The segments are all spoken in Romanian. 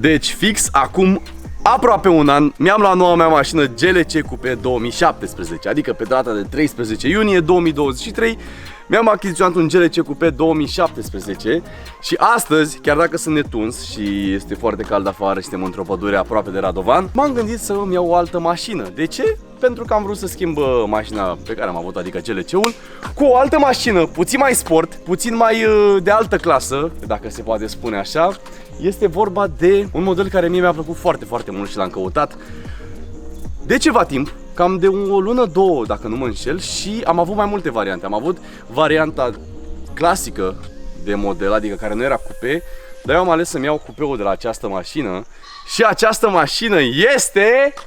Deci fix acum aproape un an mi-am luat noua mea mașină GLC Coupé 2017, adică pe data de 13 iunie 2023 mi-am achiziționat un GLC Coupé 2017 și astăzi, chiar dacă sunt netuns și este foarte cald afară și suntem într-o pădure aproape de Radovan, m-am gândit să îmi iau o altă mașină. De ce? Pentru că am vrut să schimb mașina pe care am avut, adică GLC-ul, cu o altă mașină, puțin mai sport, puțin mai de altă clasă, dacă se poate spune așa. Este vorba de un model care mie mi-a plăcut foarte, foarte mult și l-am căutat de ceva timp, cam de o lună, două, dacă nu mă înșel, și am avut mai multe variante. Am avut varianta clasică de model, adică care nu era cupe, dar eu am ales să-mi iau cupeul de la această mașină și această mașină este...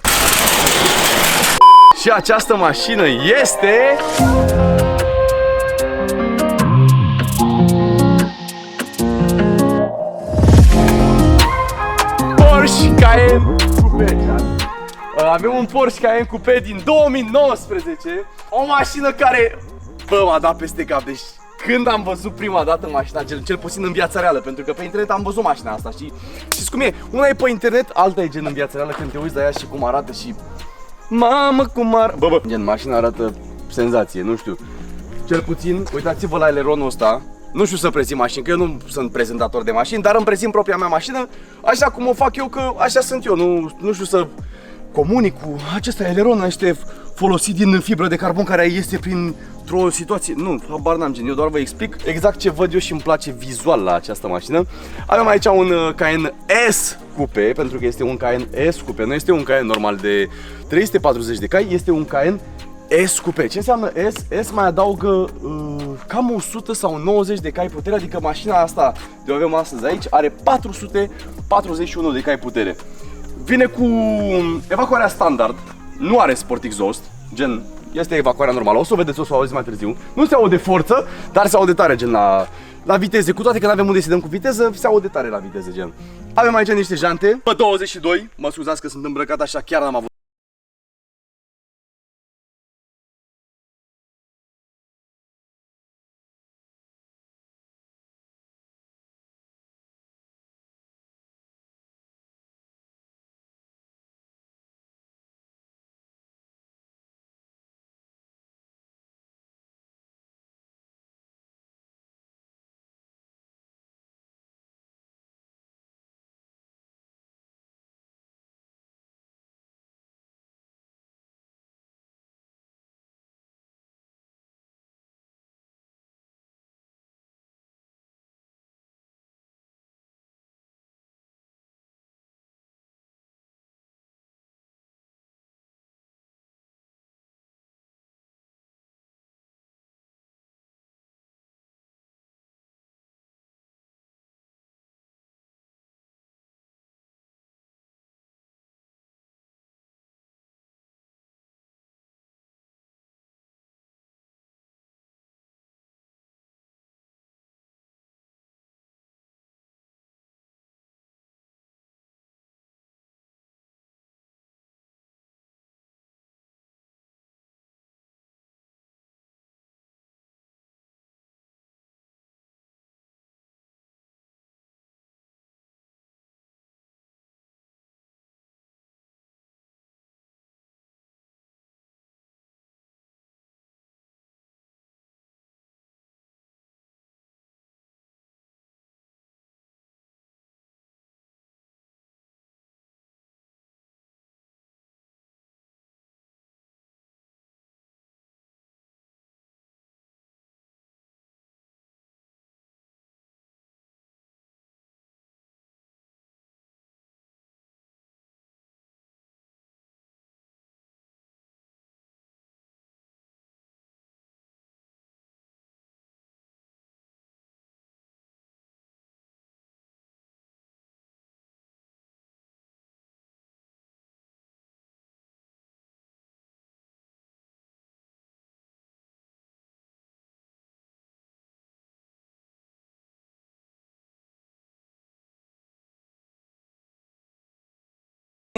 Porsche Cayenne Coupé. Avem un Porsche Cayenne Coupé din 2019, o mașină care, bă, m-a dat peste cap. Deci când am văzut prima dată mașina, cel puțin în viața reală, pentru că pe internet am văzut mașina asta, știți cum e? Una e pe internet, alta e gen în viața reală, când te uiți la ea și cum arată și... Mamă, cum arată... Bă, gen, mașina arată senzație, nu știu. Cel puțin, uitați-vă la aileronul ăsta. Nu știu să prezint mașini, că eu nu sunt prezentator de mașini, dar îmi prezint propria mea mașină așa cum o fac eu, că așa sunt eu. Nu știu să comunic cu acest aileron, este folosit din fibră de carbon care este printr-o situație. Nu, habar n-am, gen, eu doar vă explic exact ce văd eu și îmi place vizual la această mașină. Avem aici un Cayenne S Coupé, pentru că este un Cayenne S Coupé, nu este un Cayenne normal de 340 de cai, este un Cayenne S Coupé. Ce înseamnă S? S mai adaugă cam 100 sau 90 de cai putere, adică mașina asta de o avem astăzi aici are 441 de cai putere. Vine cu evacuarea standard, nu are sport exhaust, gen, este evacuarea normală, o să o vedeți, o să o auziți mai târziu. Nu se aude forță, dar se aude tare, gen, la viteze, cu toate că nu avem unde să dăm cu viteză, se aude tare la viteză, gen. Avem aici niște jante, pe 22, mă scuzați că sunt îmbrăcat așa, chiar n-am avut.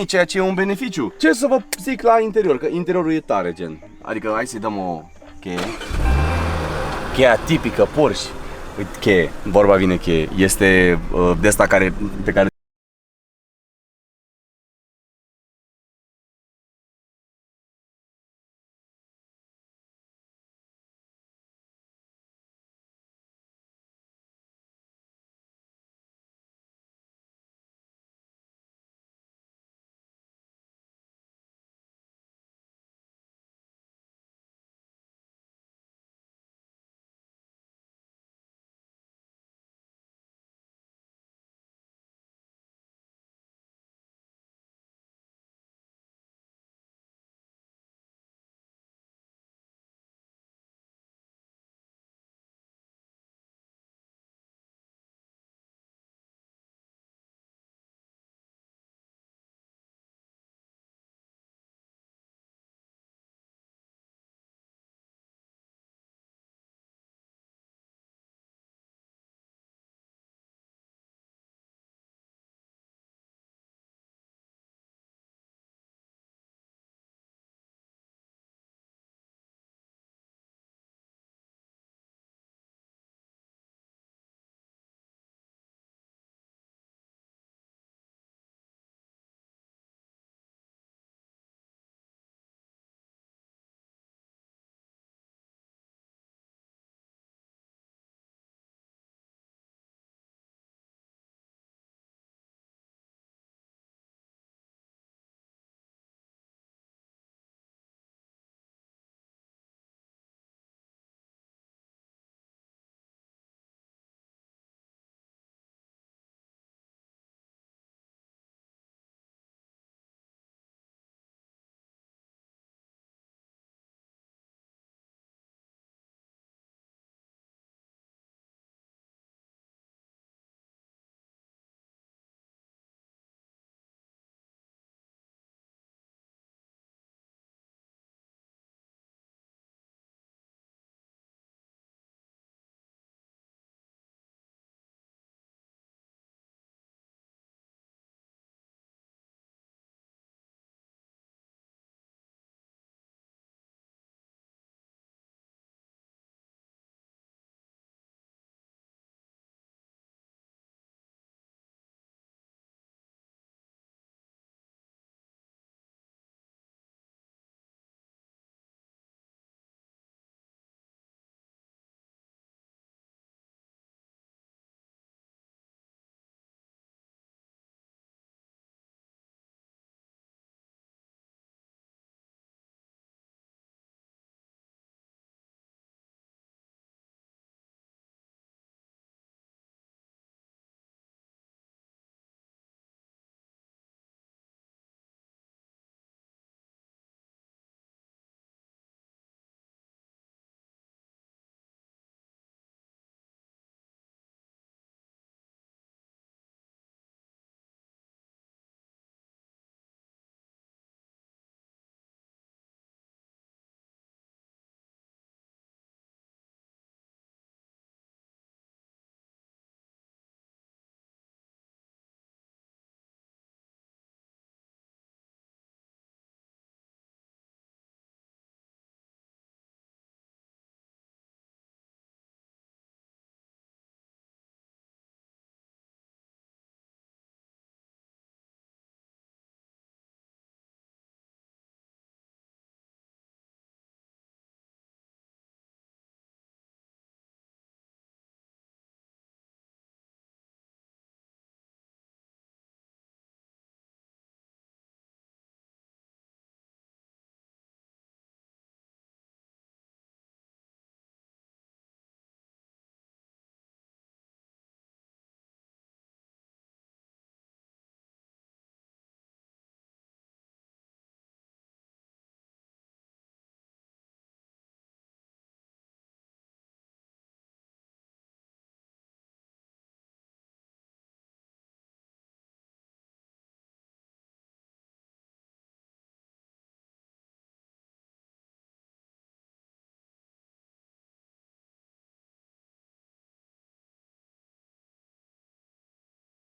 Ceea ce e un beneficiu. Ce să vă zic la interior, că interiorul e tare, gen. Adică hai să-i dăm o cheie. Cheia tipică Porsche. Uite, cheie, vorba vine cheie. Este de asta pe care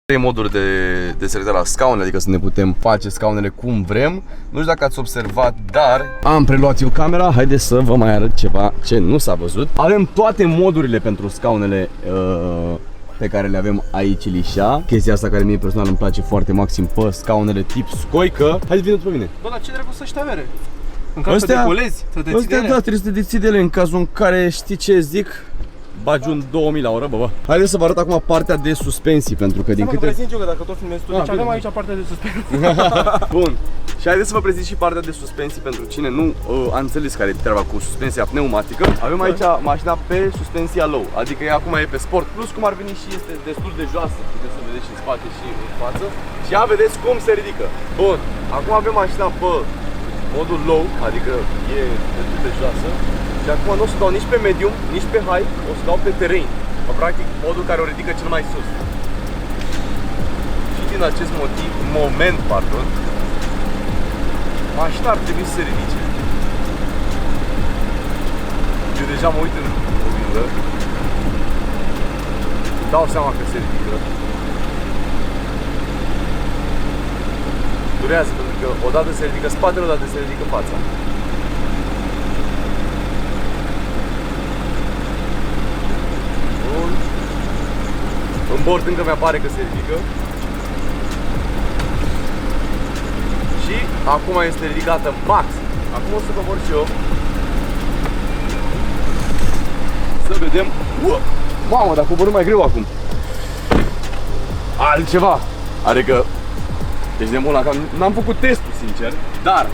3 moduri de selectare la scaune, adică să ne putem face scaunele cum vrem. Nu știu dacă ați observat, dar am preluat eu camera. Haideți să vă mai arăt ceva ce nu s-a văzut. Avem toate modurile pentru scaunele pe care le avem aici, lișa. Chestia asta care mie personal îmi place foarte maxim pe scaunele tip scoică. Hai, vină după mine. Bă, dar ce dracu să ăștia avere? În caz să te colezi, să te ții de ele? Da, trebuie să te deții de ele în cazul în care, știi ce zic, bagi un 2000 la oră, bă. Haideți să vă arăt acum partea de suspensii, pentru că din câte... Să vă prezint eu, că dacă tot filmezi tu, deci avem aici partea de suspensii. Bun. Și haideți să vă prezint și partea de suspensii pentru cine nu a înțeles care e treaba cu suspensia pneumatică. Avem aici mașina pe suspensia low, adică ea acum e pe Sport Plus, cum ar veni și este destul de joasă. Puteți să vedeți și în spate și în față. Și ia vedeți cum se ridică. Bun. Acum avem mașina pe modul low, adică e destul de joasă. Și acum nu o să dau nici pe medium, nici pe high, o să dau pe terrain. Practic modul care o ridică cel mai sus. Și din acest moment, mașina ar trebui să se ridice. Eu deja mă uit în oglindă. Dau seama că se ridică. Durează, pentru că odată se ridică spatele, odată se ridică fața. Bun. În bord încă mi-apare că se ridică. Și acum este ridicată max. Acum o să cobor și eu. Să vedem. Mamă, dar coborâm mai greu acum. Altceva. Adică, deci de mult la cam, n-am făcut testul, sincer. Dar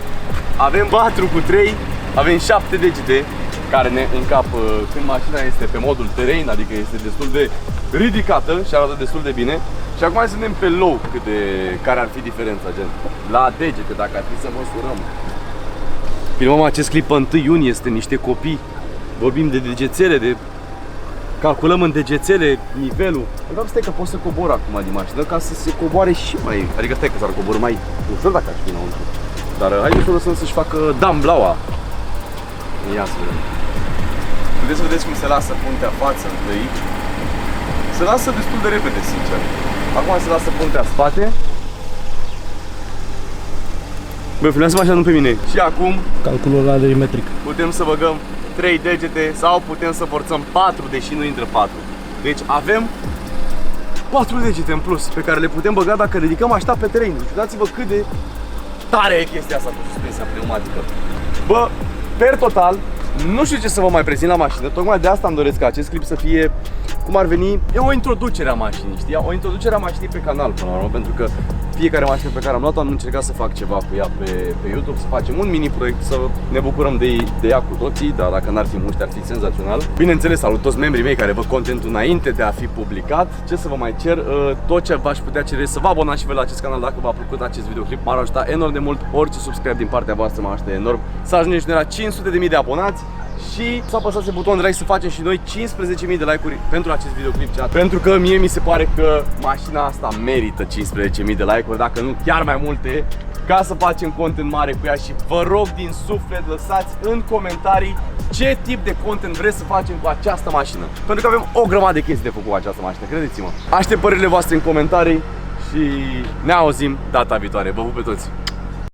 avem 4 cu 3, avem 7 degete care ne încap când mașina este pe modul terrain, adică este destul de ridicată și arată destul de bine. Și acum hai să vedem pe low care ar fi diferența, gen la degete, dacă ar fi să măsurăm. Filmăm acest clip pe 1 iunie, este niște copii. Vorbim de degețele, calculăm în degețele nivelul. Vreau stai că pot să cobor acum din mașină ca să se coboare și mai... Adică stai că s-ar coboră mai ușor dacă aș fi înăuntru. Dar haideți să o lăsăm să-și facă damblaua. Ia să vedem. Puteți să vedeți cum se lasă puntea față întâi. Se lasă destul de repede, sincer. Acum se lasă puntea spate. Bă, filmează mașina, nu pe mine. Și acum calculul ăla derimetric. Putem să băgăm 3 degete sau putem să forțăm 4, deși nu intră 4. Deci avem 4 degete în plus pe care le putem băga dacă ridicăm așa pe teren. Deci uitați-vă cât de tare e chestia asta cu suspensia pneumatică. Bă, per total, nu știu ce să vă mai prezint la mașină. Tocmai de asta îmi doresc ca acest clip să fie, cum ar veni, e o introducere a mașinii, știi? O introducere a mașinii pe canal, până la urmă, pentru că fiecare mașină pe care am luat-o am încercat să fac ceva cu ea pe YouTube, să facem un mini proiect, să ne bucurăm de ea cu toții, dar dacă n-ar fi muști, ar fi senzațional. Bineînțeles, salut toți membrii mei care văd contentul înainte de a fi publicat. Ce să vă mai cer? Tot ce v-aș putea cere să vă abonați și voi la acest canal dacă v-a plăcut acest videoclip. M-ar ajuta enorm de mult, orice subscribe din partea voastră m-ar ajuta enorm să ajungem și noi la 500.000 de abonați. Și să apăsați butonul de like să facem și noi 15.000 de like-uri pentru acest videoclip, chat. Pentru că mie mi se pare că mașina asta merită 15.000 de like-uri, dacă nu chiar mai multe, ca să facem content mare cu ea. Și vă rog din suflet, lăsați în comentarii ce tip de content vreți să facem cu această mașină, pentru că avem o grămadă de chestii de făcut cu această mașină, credeți-mă. Aștept părerile voastre în comentarii și ne auzim data viitoare. Vă pup pe toți!